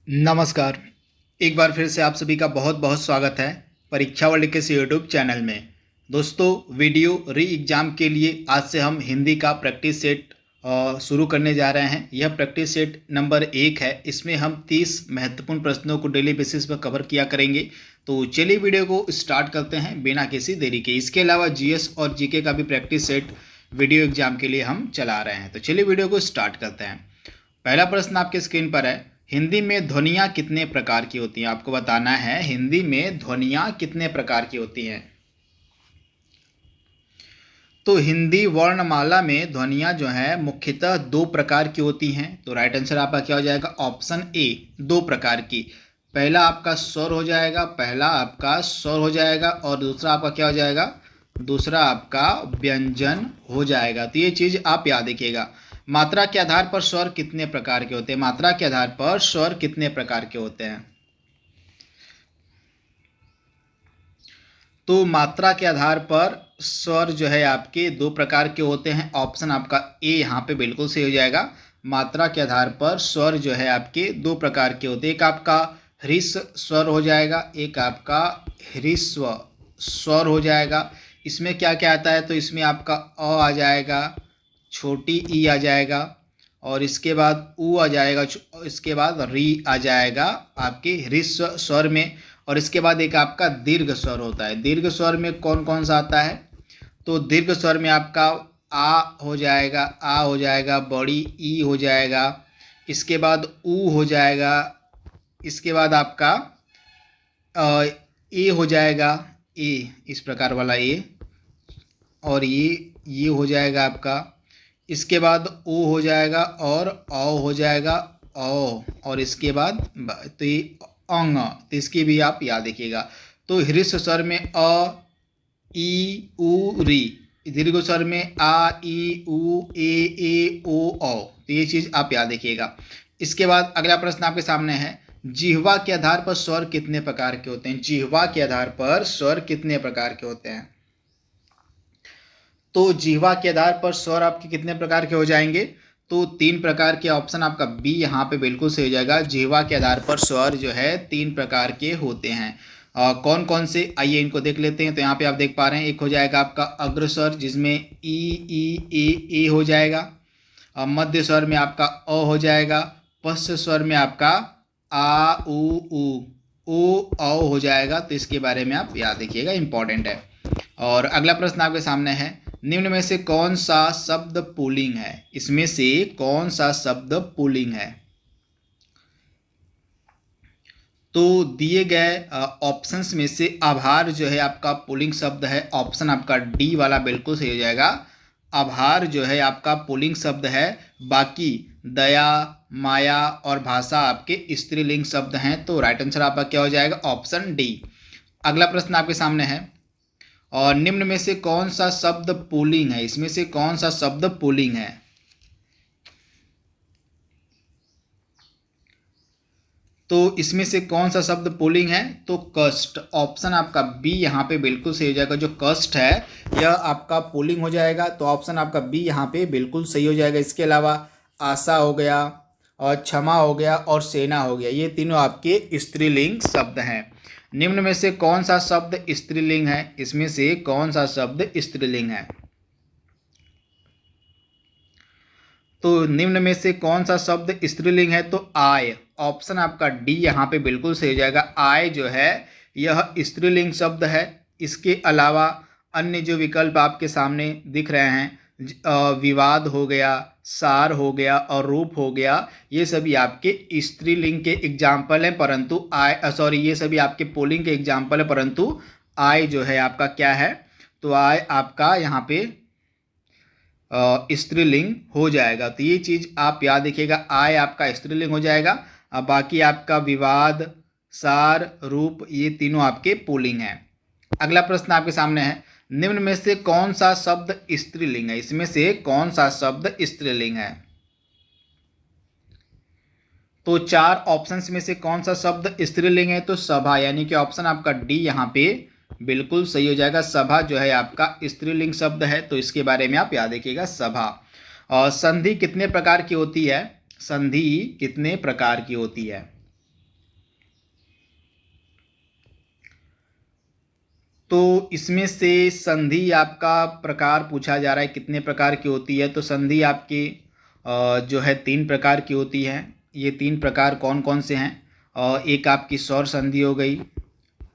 नमस्कार। एक बार फिर से आप सभी का बहुत बहुत स्वागत है परीक्षा वर्ल्ड के इस यूट्यूब चैनल में। दोस्तों, वीडियो री एग्ज़ाम के लिए आज से हम हिंदी का प्रैक्टिस सेट शुरू करने जा रहे हैं। यह प्रैक्टिस सेट नंबर 1 है। इसमें हम 30 महत्वपूर्ण प्रश्नों को डेली बेसिस पर कवर किया करेंगे। तो चलिए वीडियो को स्टार्ट करते हैं बिना किसी देरी के। इसके अलावा जीएस और जीके का भी प्रैक्टिस सेट वीडियो एग्जाम के लिए हम चला रहे हैं। तो चलिए वीडियो को स्टार्ट करते हैं। पहला प्रश्न आपके स्क्रीन पर है, हिंदी में ध्वनियाँ कितने प्रकार की होती हैं? आपको बताना है हिंदी में ध्वनियाँ कितने प्रकार की होती हैं। तो हिंदी वर्णमाला में ध्वनियाँ जो हैं मुख्यतः 2 प्रकार की होती हैं। तो राइट आंसर आपका क्या हो जाएगा? ऑप्शन ए, 2 प्रकार की। पहला आपका स्वर हो जाएगा और दूसरा आपका क्या हो जाएगा? दूसरा आपका व्यंजन हो जाएगा। तो ये चीज़ आप याद रखिएगा। मात्रा के आधार पर स्वर कितने प्रकार के होते हैं? मात्रा के आधार पर स्वर कितने प्रकार के होते हैं? तो मात्रा के आधार पर स्वर जो है आपके 2 प्रकार के होते हैं। ऑप्शन आपका ए यहाँ पे बिल्कुल सही हो जाएगा। मात्रा के आधार पर स्वर जो है आपके 2 प्रकार के होते हैं। एक आपका ह्रस्व स्वर हो जाएगा, एक आपका ह्रस्व स्वर हो जाएगा। इसमें क्या क्या आता है? तो इसमें आपका अ आ जाएगा, छोटी ई आ जाएगा और इसके बाद ऊ आ जाएगा, इसके बाद री आ जाएगा आपके ह्रस्व स्वर में। और इसके बाद एक आपका दीर्घ स्वर होता है। दीर्घ स्वर में कौन कौन सा आता है? तो दीर्घ स्वर में आपका आ हो जाएगा, बड़ी ई हो जाएगा, इसके बाद ऊ हो जाएगा, इसके बाद आपका ए हो जाएगा, ए इस प्रकार वाला ए, और ये हो जाएगा आपका। इसके बाद ओ हो जाएगा और औ हो जाएगा, औ, और इसके बाद तो ये अंग। तो इसकी भी आप याद रखिएगा। तो ह्रस्व स्वर में अ, ई, उ, री। दीर्घ स्वर में आ, ई, उ, ए, ओ, औ। तो ये चीज़ आप याद रखिएगा। इसके बाद अगला प्रश्न आपके सामने है, जिह्वा के आधार पर स्वर कितने प्रकार के होते हैं? जिह्वा के आधार पर स्वर कितने प्रकार के होते हैं? तो जिह्वा के आधार पर स्वर आपके कितने प्रकार के हो जाएंगे? तो 3 प्रकार के। ऑप्शन आपका बी यहाँ पे बिल्कुल सही हो जाएगा। जिह्वा के आधार पर स्वर जो है 3 प्रकार के होते हैं। कौन कौन से, आइए इनको देख लेते हैं। तो यहाँ पे आप देख पा रहे हैं, एक हो जाएगा आपका अग्र स्वर जिसमें ई ए हो जाएगा। मध्य स्वर में आपका अ हो जाएगा। पश्च स्वर में आपका आ, उ, ओ, औ हो जाएगा। तो इसके बारे में आप याद रखिएगा, इंपॉर्टेंट है। और अगला प्रश्न आपके सामने है, निम्न में से कौन सा शब्द पुल्लिंग है? इसमें से कौन सा शब्द पुल्लिंग है? तो दिए गए ऑप्शंस में से आभार जो है आपका पुल्लिंग शब्द है। ऑप्शन आपका डी वाला बिल्कुल सही हो जाएगा। आभार जो है आपका पुल्लिंग शब्द है। बाकी दया, माया और भाषा आपके स्त्रीलिंग शब्द हैं। तो राइट आंसर आपका क्या हो जाएगा? Option D. अगला प्रश्न आपके सामने है, और निम्न में से कौन सा शब्द पुल्लिंग है? इसमें से कौन सा शब्द पुल्लिंग है? तो इसमें से कौन सा शब्द पुल्लिंग है? तो कष्ट। ऑप्शन आपका बी यहाँ पे बिल्कुल सही हो जाएगा। जो कष्ट है यह आपका पुल्लिंग हो जाएगा। तो ऑप्शन आपका बी यहाँ पे बिल्कुल सही हो जाएगा। इसके अलावा आशा हो गया और क्षमा हो गया और सेना हो गया, ये तीनों आपके स्त्रीलिंग शब्द हैं। निम्न में से कौन सा शब्द स्त्रीलिंग है? इसमें से कौन सा शब्द स्त्रीलिंग है? तो निम्न में से कौन सा शब्द स्त्रीलिंग है? तो आय। ऑप्शन आपका डी यहाँ पे बिल्कुल सही हो जाएगा। आय जो है यह स्त्रीलिंग शब्द है। इसके अलावा अन्य जो विकल्प आपके सामने दिख रहे हैं, विवाद हो गया, सार हो गया और रूप हो गया, ये सभी आपके स्त्रीलिंग के एग्जाम्पल हैं। परंतु ये सभी आपके पुल्लिंग के एग्जाम्पल है। परंतु आय जो है आपका क्या है? तो आय आपका यहाँ पे स्त्रीलिंग हो जाएगा। तो ये चीज़ आप याद रखिएगा, आय आपका स्त्रीलिंग हो जाएगा। बाकी आपका विवाद, सार, रूप, ये तीनों आपके पुल्लिंग हैं। अगला प्रश्न आपके सामने है, निम्न में से कौन सा शब्द स्त्रीलिंग है? इसमें से कौन सा शब्द स्त्रीलिंग है? तो 4 ऑप्शंस में से कौन सा शब्द स्त्रीलिंग है? तो सभा, यानी कि ऑप्शन आपका डी यहाँ पे बिल्कुल सही हो जाएगा। सभा जो है आपका स्त्रीलिंग शब्द है। तो इसके बारे में आप याद रखिएगा, सभा। और संधि कितने प्रकार की होती है? संधि कितने प्रकार की होती है? तो इसमें से संधि आपका प्रकार पूछा जा रहा है कितने प्रकार की होती है। तो संधि आपकी जो है 3 प्रकार की होती है। ये 3 प्रकार कौन कौन से हैं? एक आपकी स्वर संधि हो गई,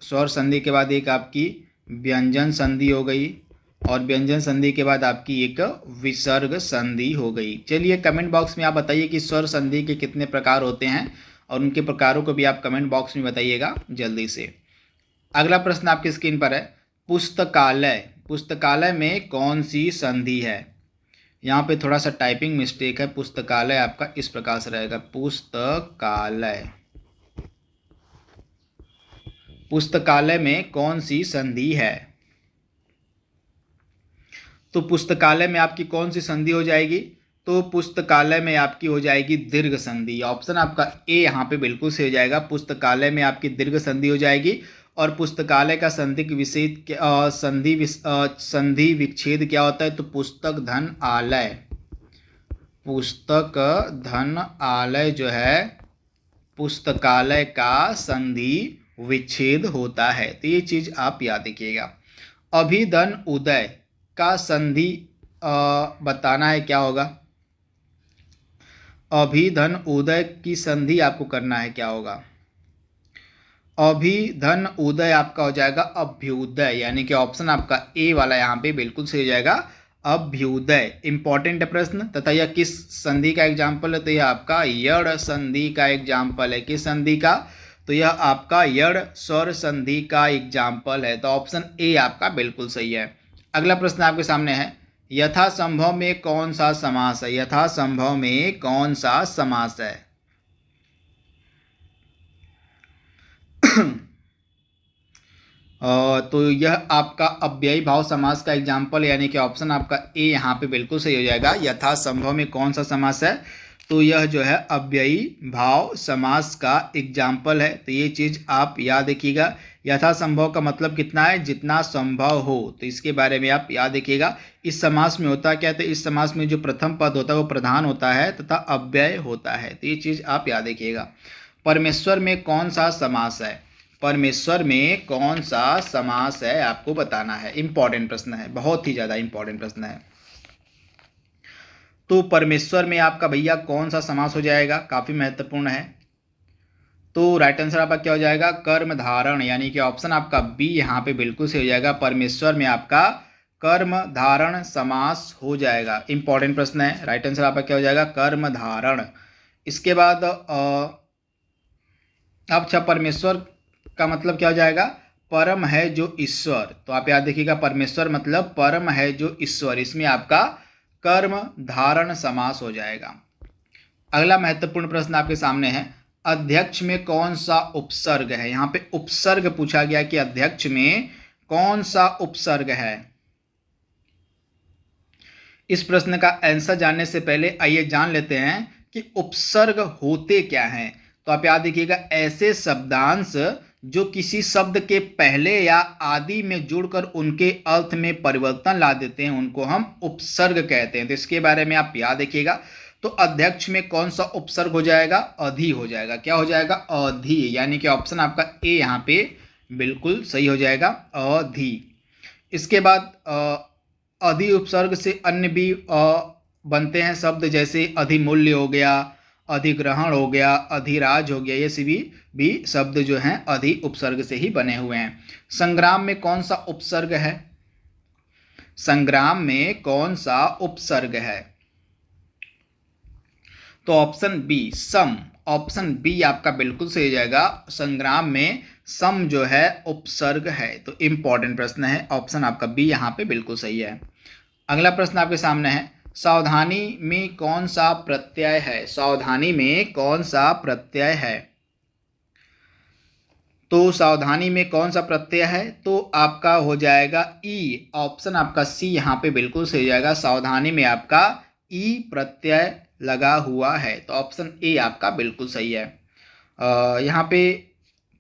स्वर संधि के बाद एक आपकी व्यंजन संधि हो गई, और व्यंजन संधि के बाद आपकी एक विसर्ग संधि हो गई। चलिए कमेंट बॉक्स में आप बताइए कि स्वर संधि के कितने प्रकार होते हैं, और उनके प्रकारों को भी आप कमेंट बॉक्स में बताइएगा जल्दी से। अगला प्रश्न आपकी स्क्रीन पर है, पुस्तकालय। पुस्तकालय में कौन सी संधि है? यहाँ पे थोड़ा सा टाइपिंग मिस्टेक है। पुस्तकालय आपका इस प्रकार से रहेगा, पुस्तकालय। पुस्तकालय में कौन सी संधि है? तो पुस्तकालय में आपकी कौन सी संधि हो जाएगी? तो पुस्तकालय में आपकी हो जाएगी दीर्घ संधि। ऑप्शन आपका ए यहाँ पे बिल्कुल से हो जाएगा। पुस्तकालय में आपकी दीर्घ संधि हो जाएगी। और पुस्तकालय का संधि विच्छेद क्या होता है? तो पुस्तक धन आलय। पुस्तक धन आलय जो है पुस्तकालय का संधि विच्छेद होता है। तो ये चीज आप याद रखिएगा। अभिधन उदय का संधि बताना है, क्या होगा? अभिधन उदय की संधि आपको करना है, क्या होगा? अभिधन उदय आपका हो जाएगा अभ्युदय, यानी कि ऑप्शन आपका ए वाला यहाँ पे बिल्कुल सही हो जाएगा, अभ्युदय। इंपॉर्टेंट प्रश्न। तथा यह किस संधि का एग्जाम्पल है? तो यह आपका यड़ संधि का एग्जाम्पल है। किस संधि का? तो यह आपका यड़ स्वर संधि का एग्जाम्पल है। तो ऑप्शन ए आपका बिल्कुल सही है। अगला प्रश्न आपके सामने है, यथासंभव में कौन सा समास है? यथासंभव में कौन सा समास है? तो यह आपका अव्ययी भाव समास का एग्जाम्पल, यानी कि ऑप्शन आपका ए यहाँ पे बिल्कुल सही हो जाएगा। यथासंभव में कौन सा समास है? तो यह जो है अव्ययी भाव समास का एग्जाम्पल है। तो ये चीज़ आप याद रखिएगा। यथासंभव का मतलब कितना है? जितना संभव हो। तो इसके बारे में आप याद रखिएगा। इस समास में होता क्या है? इस समास में जो प्रथम पद होता है वो प्रधान होता है तथा अव्यय होता है। तो ये चीज़ आप याद रखिएगा। परमेश्वर में कौन सा समास है? परमेश्वर में कौन सा समास है आपको बताना है। इंपॉर्टेंट प्रश्न है, बहुत ही ज़्यादा इंपॉर्टेंट प्रश्न है। तो परमेश्वर में आपका भैया कौन सा समास हो जाएगा? काफ़ी महत्वपूर्ण है। तो राइट आंसर आपका क्या हो जाएगा? कर्म धारण, यानी कि ऑप्शन आपका बी यहाँ पे बिल्कुल से हो जाएगा। परमेश्वर में आपका कर्म धारण समास हो जाएगा। इंपॉर्टेंट प्रश्न है। राइट आंसर आपका क्या हो जाएगा? कर्म धारण। इसके बाद अच्छा, परमेश्वर का मतलब क्या हो जाएगा? परम है जो ईश्वर। तो आप याद देखिएगा, परमेश्वर मतलब परम है जो ईश्वर। इसमें आपका कर्म धारण समास हो जाएगा। अगला महत्वपूर्ण प्रश्न आपके सामने है, अध्यक्ष में कौन सा उपसर्ग है? यहाँ पे उपसर्ग पूछा गया कि अध्यक्ष में कौन सा उपसर्ग है। इस प्रश्न का आंसर जानने से पहले आइए जान लेते हैं कि उपसर्ग होते क्या हैं। तो आप याद रखिएगा, ऐसे शब्दांश जो किसी शब्द के पहले या आदि में जुड़कर उनके अर्थ में परिवर्तन ला देते हैं उनको हम उपसर्ग कहते हैं। तो इसके बारे में आप याद रखिएगा। तो अध्यक्ष में कौन सा उपसर्ग हो जाएगा? अधि हो जाएगा। क्या हो जाएगा? अधि, यानी कि ऑप्शन आपका ए यहाँ पे बिल्कुल सही हो जाएगा, अधि। इसके बाद अधि उपसर्ग से अन्य भी बनते हैं शब्द, जैसे अधिमूल्य हो गया, अधिग्रहण हो गया, अधिराज हो गया। ये सभी भी शब्द जो हैं अधि उपसर्ग से ही बने हुए हैं। संग्राम में कौन सा उपसर्ग है? संग्राम में कौन सा उपसर्ग है? तो ऑप्शन बी सम। ऑप्शन बी आपका बिल्कुल सही हो जाएगा। संग्राम में सम जो है उपसर्ग है। तो इंपॉर्टेंट प्रश्न है, ऑप्शन आपका बी यहाँ पे बिल्कुल सही है। अगला प्रश्न आपके सामने है, सावधानी में कौन सा प्रत्यय है? सावधानी में कौन सा प्रत्यय है? तो सावधानी में कौन सा प्रत्यय है? तो आपका हो जाएगा ई। ऑप्शन आपका सी यहाँ पे बिल्कुल सही हो जाएगा। सावधानी में आपका ई प्रत्यय लगा हुआ है। तो ऑप्शन ए आपका बिल्कुल सही है। यहाँ पे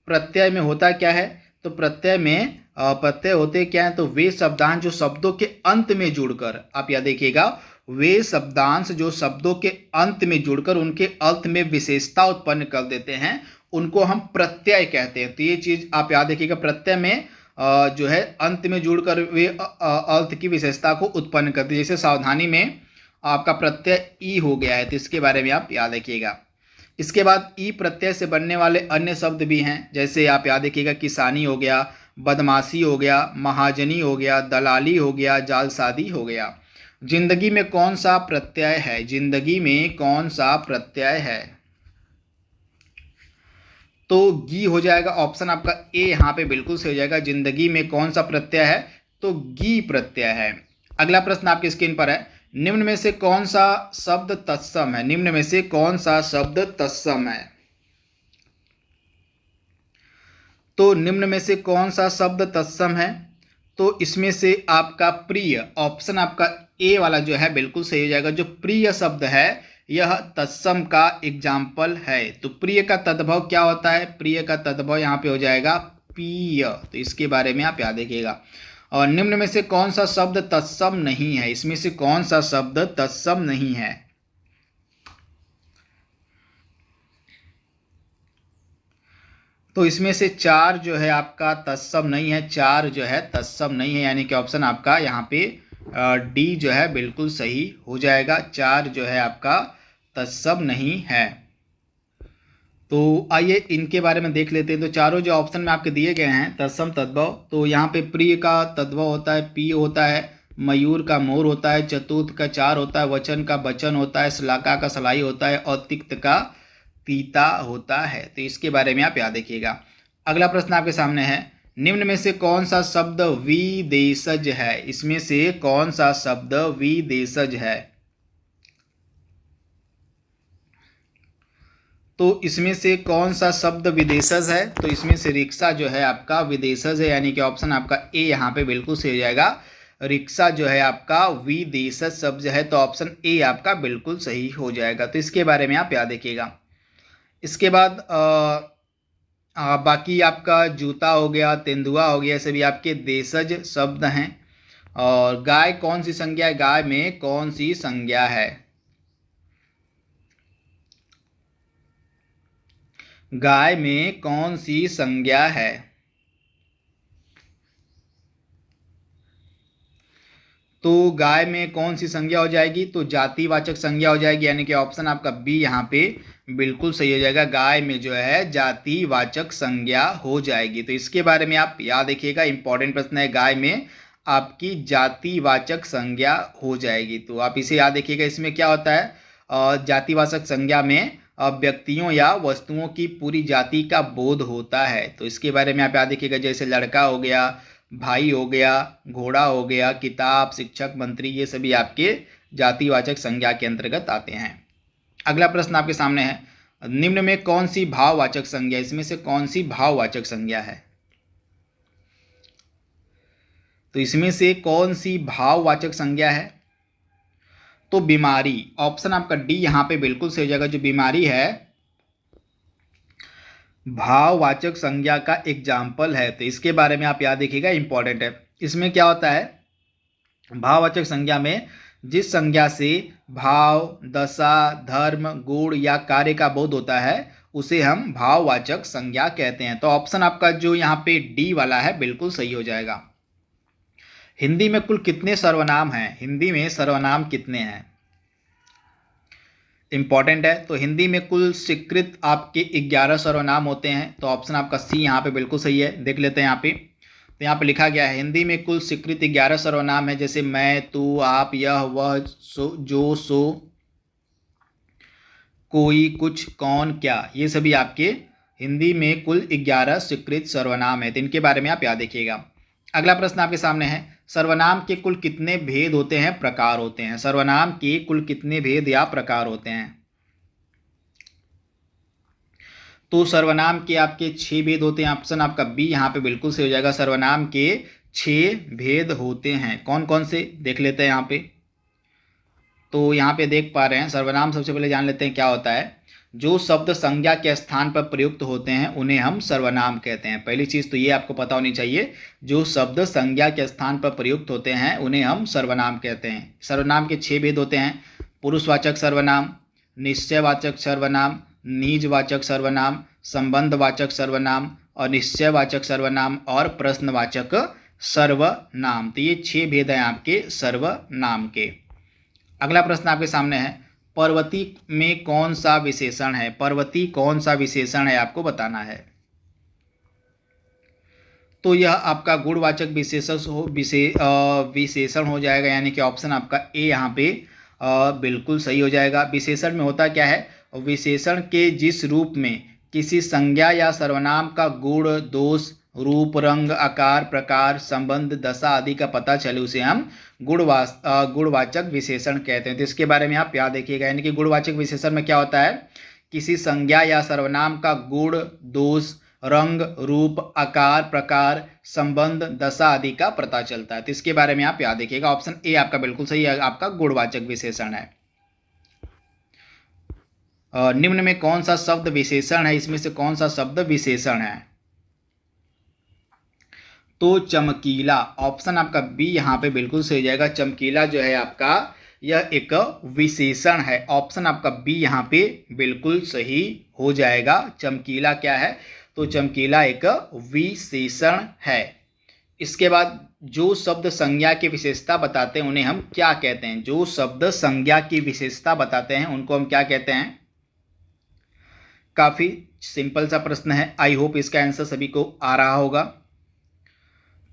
प्रत्यय में होता क्या है? तो प्रत्यय में प्रत्यय होते क्या है? तो वे शब्दांश जो शब्दों के अंत में जुड़कर, आप याद देखिएगा, वे शब्दांश जो शब्दों के अंत में जुड़कर उनके अर्थ में विशेषता उत्पन्न कर देते हैं उनको हम प्रत्यय कहते हैं। तो ये चीज आप याद रखिएगा। प्रत्यय में जो है अंत में जुड़कर वे अर्थ की विशेषता को उत्पन्न करते हैं। जैसे सावधानी में आपका प्रत्यय ई हो गया है, तो इसके बारे में आप याद रखिएगा। इसके बाद ई प्रत्यय से बनने वाले अन्य शब्द भी हैं, जैसे आप याद रखिएगा किसानी हो गया, बदमाशी हो गया, महाजनी हो गया, दलाली हो गया, जालसाजी हो गया। जिंदगी में कौन सा प्रत्यय है? जिंदगी में कौन सा प्रत्यय है? तो गी हो जाएगा। ऑप्शन आपका ए यहाँ पे बिल्कुल सही हो जाएगा। जिंदगी में कौन सा प्रत्यय है? तो गी प्रत्यय है। अगला प्रश्न आपकी स्क्रीन पर है, निम्न में से कौन सा शब्द तत्सम है? निम्न में से कौन सा शब्द तत्सम है? तो निम्न में से कौन सा शब्द तत्सम है? तो इसमें से आपका प्रिय, ऑप्शन आपका ए वाला जो है बिल्कुल सही हो जाएगा। जो प्रिय शब्द है यह तत्सम का एग्जाम्पल है। तो प्रिय का तद्भव क्या होता है? प्रिय का तद्भव यहाँ पे हो जाएगा पीय। तो इसके बारे में आप याद रखिएगा। और निम्न में से कौन सा शब्द तत्सम नहीं है? इसमें से कौन सा शब्द तत्सम नहीं है? तो इसमें से 4 जो है आपका तत्सम नहीं है। 4 जो है तत्सम नहीं है, यानी कि ऑप्शन आपका यहाँ पे डी जो है बिल्कुल सही हो जाएगा। 4 जो है आपका तत्सम नहीं है। तो आइए इनके बारे में देख लेते हैं। तो चारों जो ऑप्शन में आपके दिए गए हैं तत्सम तद्भव, तो यहाँ पे प्रिय का तद्भव होता है पी होता है, मयूर का मोर होता है, चतुर्थ का चार होता है, वचन का बचन होता है, श्लाका का सलाई होता है और तिक्त का तीता होता है। तो इसके बारे में आप याद रखिएगा। अगला प्रश्न आपके सामने है, निम्न में से कौन सा शब्द विदेशज है? इसमें से कौन सा शब्द विदेशज है? तो इसमें से कौन सा शब्द विदेशज है? तो इसमें से रिक्शा जो है आपका विदेशज है, यानी कि ऑप्शन आपका ए यहाँ पे बिल्कुल सही हो जाएगा। रिक्शा जो है आपका विदेशज शब्द है, तो ऑप्शन ए आपका बिल्कुल सही हो जाएगा। तो इसके बारे में आप याद रखिएगा। इसके बाद बाकी आपका जूता हो गया, तेंदुआ हो गया, सभी आपके देशज शब्द हैं। और गाय कौन सी संज्ञा है? गाय में कौन सी संज्ञा है? गाय में कौन सी संज्ञा है? तो गाय में कौन सी संज्ञा हो जाएगी? तो जातिवाचक संज्ञा हो जाएगी, यानी कि ऑप्शन आपका बी यहाँ पे बिल्कुल सही हो जाएगा। गाय में जो है जातिवाचक संज्ञा हो जाएगी। तो इसके बारे में आप याद रखिएगा, इंपॉर्टेंट प्रश्न है। गाय में आपकी जातिवाचक संज्ञा हो जाएगी, तो आप इसे याद रखिएगा। इसमें क्या होता है? जातिवाचक संज्ञा में व्यक्तियों या वस्तुओं की पूरी जाति का बोध होता है। तो इसके बारे में आप याद रखिएगा, जैसे लड़का हो गया, भाई हो गया, घोड़ा हो गया, किताब, शिक्षक, मंत्री, ये सभी आपके जातिवाचक संज्ञा के अंतर्गत आते हैं। अगला प्रश्न आपके सामने है, निम्न में कौन सी भाववाचक संज्ञा? इसमें से कौन सी भाववाचक संज्ञा है? तो इसमें से कौन सी भाववाचक संज्ञा है? तो बीमारी, ऑप्शन आपका डी यहाँ पे बिल्कुल सही हो जाएगा। जो बीमारी है भाववाचक संज्ञा का एग्जाम्पल है। तो इसके बारे में आप याद रखिएगा, इंपॉर्टेंट है। इसमें क्या होता है? भाववाचक संज्ञा में जिस संज्ञा से भाव, दशा, धर्म, गुण या कार्य का बोध होता है उसे हम भाववाचक संज्ञा कहते हैं। तो ऑप्शन आपका जो यहाँ पे डी वाला है बिल्कुल सही हो जाएगा। हिंदी में कुल कितने सर्वनाम हैं? हिंदी में सर्वनाम कितने हैं? इंपॉर्टेंट है। तो हिंदी में कुल स्वीकृत आपके 11 सर्वनाम होते हैं। तो ऑप्शन आपका सी यहाँ पे बिल्कुल सही है। देख लेते हैं यहाँ पे। तो यहाँ पे लिखा गया है, हिंदी में कुल स्वीकृत 11 सर्वनाम है, जैसे मैं, तू, आप, यह, वह, सो, जो, सो, कोई, कुछ, कौन, क्या, ये सभी आपके हिंदी में कुल 11 स्वीकृत सर्वनाम है। तो इनके बारे में आप याद रखिएगा। अगला प्रश्न आपके सामने है, सर्वनाम के कुल कितने भेद होते हैं, प्रकार होते हैं? सर्वनाम के कुल कितने भेद या प्रकार होते हैं? तो सर्वनाम के आपके 6 भेद होते हैं। ऑप्शन आपका बी यहाँ पे बिल्कुल सही हो जाएगा। सर्वनाम के 6 भेद होते हैं। कौन कौन से देख लेते हैं यहाँ पे। तो यहाँ पे देख पा रहे हैं, सर्वनाम सबसे पहले जान लेते हैं क्या होता है। जो शब्द संज्ञा के स्थान पर प्रयुक्त होते हैं उन्हें हम सर्वनाम कहते हैं। पहली चीज़ तो ये आपको पता होनी चाहिए, जो शब्द संज्ञा के स्थान पर प्रयुक्त होते हैं उन्हें हम सर्वनाम कहते हैं। सर्वनाम के 6 भेद होते हैं, पुरुषवाचक सर्वनाम, निश्चयवाचक सर्वनाम, निजवाचक सर्वनाम, संबंधवाचक सर्वनाम निश्चयवाचक सर्वनाम और प्रश्नवाचक सर्वनाम। तो ये 6 भेद हैं आपके सर्वनाम के। अगला प्रश्न आपके सामने है, पर्वती में कौन सा विशेषण है? पर्वती कौन सा विशेषण है आपको बताना है। तो यह आपका गुणवाचक विशेषण हो जाएगा, यानी कि ऑप्शन आपका ए यहाँ पे बिल्कुल सही हो जाएगा। विशेषण में होता क्या है? विशेषण के जिस रूप में किसी संज्ञा या सर्वनाम का गुण, दोष, रूप, रंग, आकार, प्रकार, संबंध, दशा आदि का पता चले उसे हम गुणवाचक विशेषण कहते हैं। तो इसके बारे में आप याद रखिएगा, यानी कि गुणवाचक विशेषण में क्या होता है? किसी संज्ञा या सर्वनाम का गुण, दोष, रंग, रूप, आकार, प्रकार, संबंध, दशा आदि का पता चलता है। तो इसके बारे में आप याद रखिएगा। ऑप्शन ए आपका बिल्कुल सही है, आपका गुणवाचक विशेषण है। निम्न में कौन सा शब्द विशेषण है? इसमें से कौन सा शब्द विशेषण है? तो चमकीला, ऑप्शन आपका बी यहाँ पे बिल्कुल सही हो जाएगा। चमकीला जो है आपका यह एक विशेषण है। ऑप्शन आपका बी यहाँ पे बिल्कुल सही हो जाएगा। चमकीला क्या है? तो चमकीला एक विशेषण है। इसके बाद जो शब्द संज्ञा की विशेषता बताते हैं उन्हें हम क्या कहते हैं? जो शब्द संज्ञा की विशेषता बताते हैं उनको हम क्या कहते हैं? काफी सिंपल सा प्रश्न है, आई होप इसका आंसर सभी को आ रहा होगा।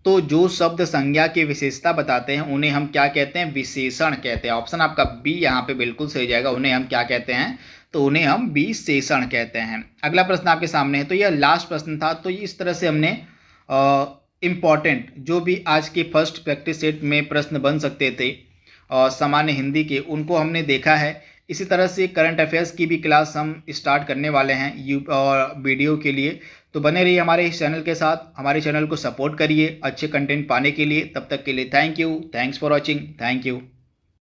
तो जो शब्द संज्ञा की विशेषता बताते हैं उन्हें हम क्या कहते हैं? विशेषण कहते हैं। ऑप्शन आपका बी यहाँ पे बिल्कुल सही जाएगा। उन्हें हम क्या कहते हैं? तो उन्हें हम विशेषण कहते हैं। अगला प्रश्न आपके सामने है, तो यह लास्ट प्रश्न था। तो इस तरह से हमने इम्पॉर्टेंट जो भी आज के फर्स्ट प्रैक्टिस सेट में प्रश्न बन सकते थे सामान्य हिंदी के, उनको हमने देखा है। इसी तरह से करंट अफेयर्स की भी क्लास हम स्टार्ट करने वाले हैं वीडियो के लिए। तो बने रहिए हमारे इस चैनल के साथ, हमारे चैनल को सपोर्ट करिए अच्छे कंटेंट पाने के लिए। तब तक के लिए thank you, thanks for watching, thank you.